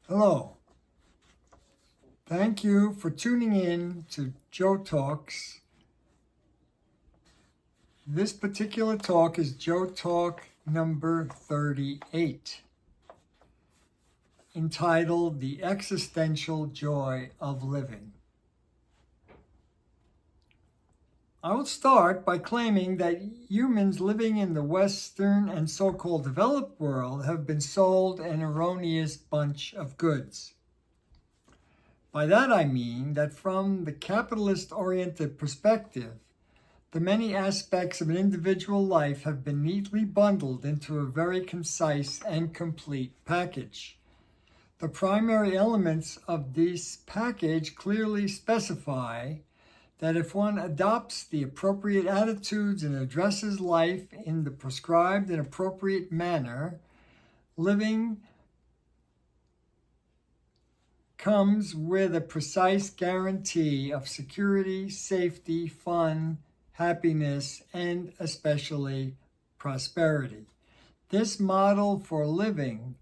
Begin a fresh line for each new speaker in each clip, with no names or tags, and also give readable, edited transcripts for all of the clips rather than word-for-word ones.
Hello. Thank you for tuning in to Joe Talks. This particular talk is Joe Talk number 38, entitled The Existential Joy of Living. I will start by claiming that humans living in the Western and so-called developed world have been sold an erroneous bunch of goods. By that I mean that from the capitalist-oriented perspective, the many aspects of an individual life have been neatly bundled into a very concise and complete package. The primary elements of this package clearly specify that if one adopts the appropriate attitudes and addresses life in the prescribed and appropriate manner, living comes with a precise guarantee of security, safety, fun, happiness, and especially prosperity. This model for living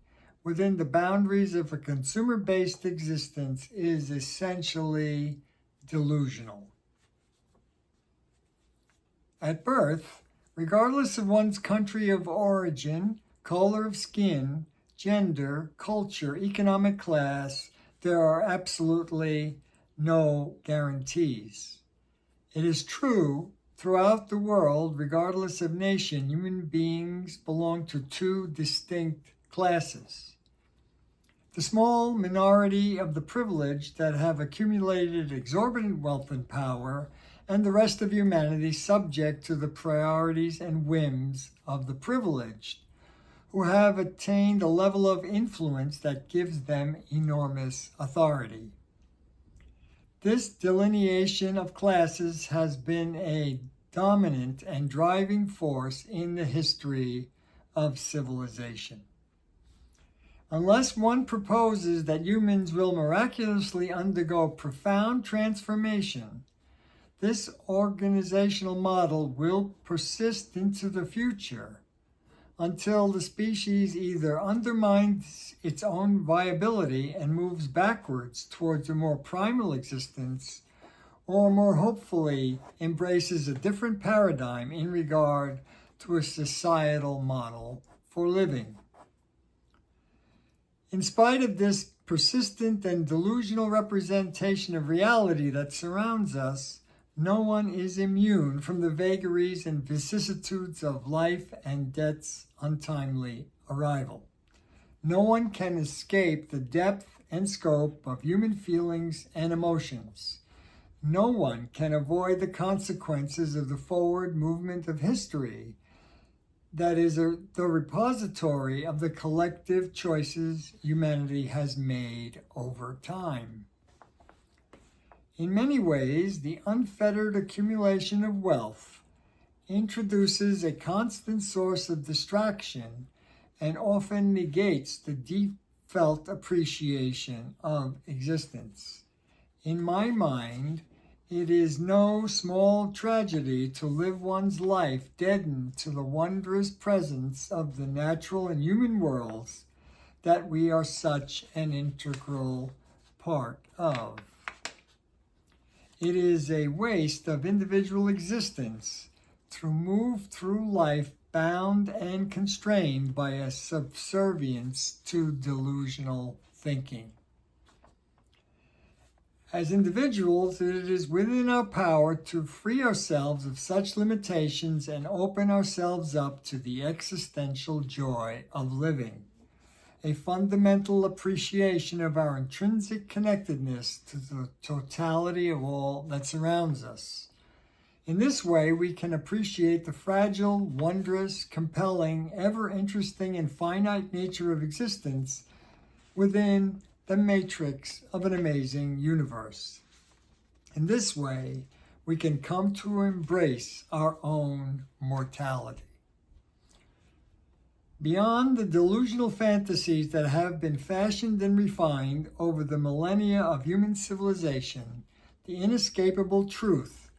within the boundaries of a consumer-based existence is essentially delusional. At birth, regardless of one's country of origin, color of skin, gender, culture, economic class, there are absolutely no guarantees. It is true, throughout the world, regardless of nation, human beings belong to two distinct classes. The small minority of the privileged that have accumulated exorbitant wealth and power, and the rest of humanity subject to the priorities and whims of the privileged, who have attained a level of influence that gives them enormous authority. This delineation of classes has been a dominant and driving force in the history of civilization. Unless one proposes that humans will miraculously undergo profound transformation, this organizational model will persist into the future until the species either undermines its own viability and moves backwards towards a more primal existence, or more hopefully embraces a different paradigm in regard to a societal model for living. In spite of this persistent and delusional representation of reality that surrounds us, no one is immune from the vagaries and vicissitudes of life and death's untimely arrival. No one can escape the depth and scope of human feelings and emotions. No one can avoid the consequences of the forward movement of history that is the repository of the collective choices humanity has made over time. In many ways, the unfettered accumulation of wealth introduces a constant source of distraction and often negates the deep felt appreciation of existence. In my mind, it is no small tragedy to live one's life deadened to the wondrous presence of the natural and human worlds that we are such an integral part of. It is a waste of individual existence to move through life bound and constrained by a subservience to delusional thinking. As individuals, it is within our power to free ourselves of such limitations and open ourselves up to the existential joy of living, a fundamental appreciation of our intrinsic connectedness to the totality of all that surrounds us. In this way, we can appreciate the fragile, wondrous, compelling, ever-interesting, and finite nature of existence within the matrix of an amazing universe. In this way, we can come to embrace our own mortality. Beyond the delusional fantasies that have been fashioned and refined over the millennia of human civilization, the inescapable truth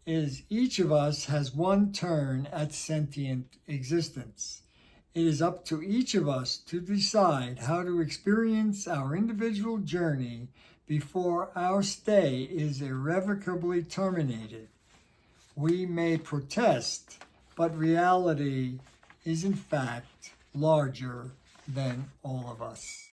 is each of us has one turn at sentient existence. It is up to each of us to decide how to experience our individual journey before our stay is irrevocably terminated. We may protest, but reality is in fact larger than all of us.